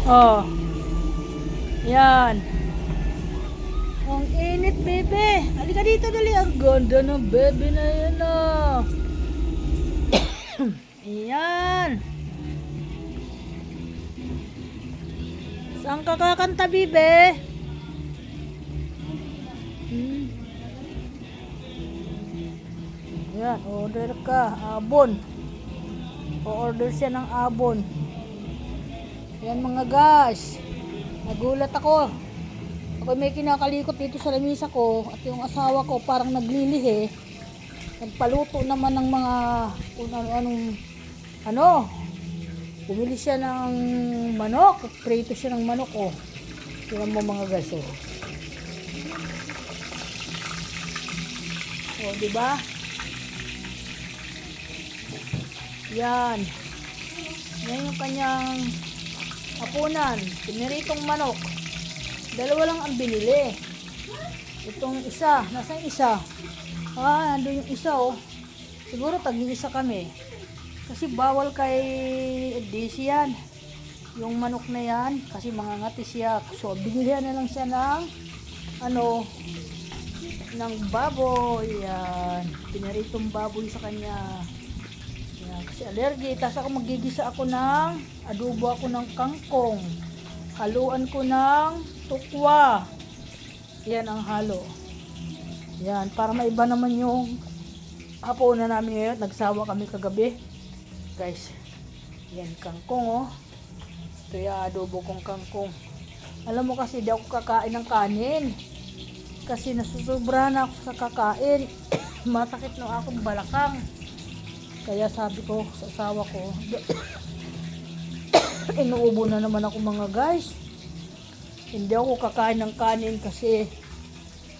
Oh. Yan. Ang init, bebe. Halika dito, dali. Ang ganda ng bebe na yan, oh. Yan. Saan ka kakanta, bebe? Yan, order ka. Abon. O-order siya ng abon. Yan mga guys. Nagulat ako. Ako may kinakalikot dito sa lamisa ko. At yung asawa ko parang naglilihi. Nagpaluto naman ng mga kung ano. Bumili siya ng manok. Prito siya ng manok, oh. Tingnan mo mga guys, oh. Oh, diba? Yan. Yan yung kanyang hapunan. Piniritong manok. Dalawa lang ang binili. Itong isa. Nasaan yung isa? Nandun yung isa, oh. Siguro tag-iisa kami. Kasi bawal kay DC yan. Yung manok na yan. Kasi mangangati siya. So, binilihan na lang siya ng ng baboy. Yan. Piniritong baboy sa kanya. Yan. Kasi allergy. Tapos ako magigisa ako ng adobo ako ng kangkong. Haluan ko ng tukwa. Yan ang halo. Yan. Para maiba naman yung hapunan namin ngayon. Nagsawa kami kagabi. Guys. Yan. Kangkong, oh. Ito yung adobo kong kangkong. Alam mo kasi di ako kakain ng kanin. Kasi nasusobra na ako sa kakain. Masakit na akong balakang. Kaya sabi ko sa asawa ko, inuubo na naman ako mga guys. Hindi ako kakain ng kanin kasi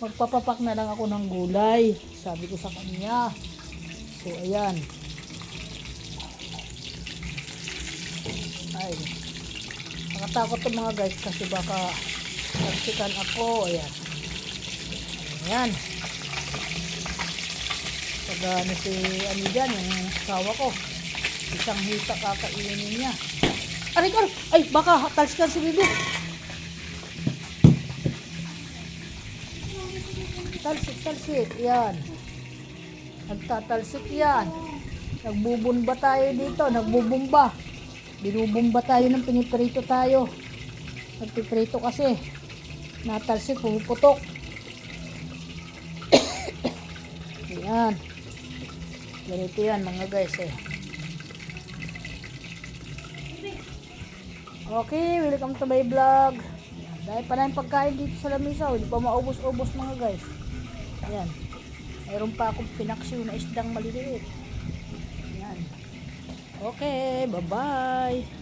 magpapapak na lang ako ng gulay. Sabi ko sa kanya. So ayan. Ay. Nakatakot to mga guys kasi baka nagsikan ako. Ayan. Ayan. Pag si ano dyan, yung asawa ko. Isang hita kakainin niya. Aray. Ay, baka talsikan si Bibi. Talsik. Yan. Nagtatalsik yan. Nagbubumba tayo dito. Nagbubumba. Binubumba tayo ng piniprito tayo. Nagpiprito kasi. Natalsik, pumuputok. Yan. Ganito yan mga guys, eh. Okay, welcome to my vlog. Dahil pa na yung pagkain dito sa lamisa, hindi pa maubos-ubos mga guys. Ayan. Mayroon pa akong pinaksiw na isdang maliliit. Ayan. Okay, bye-bye.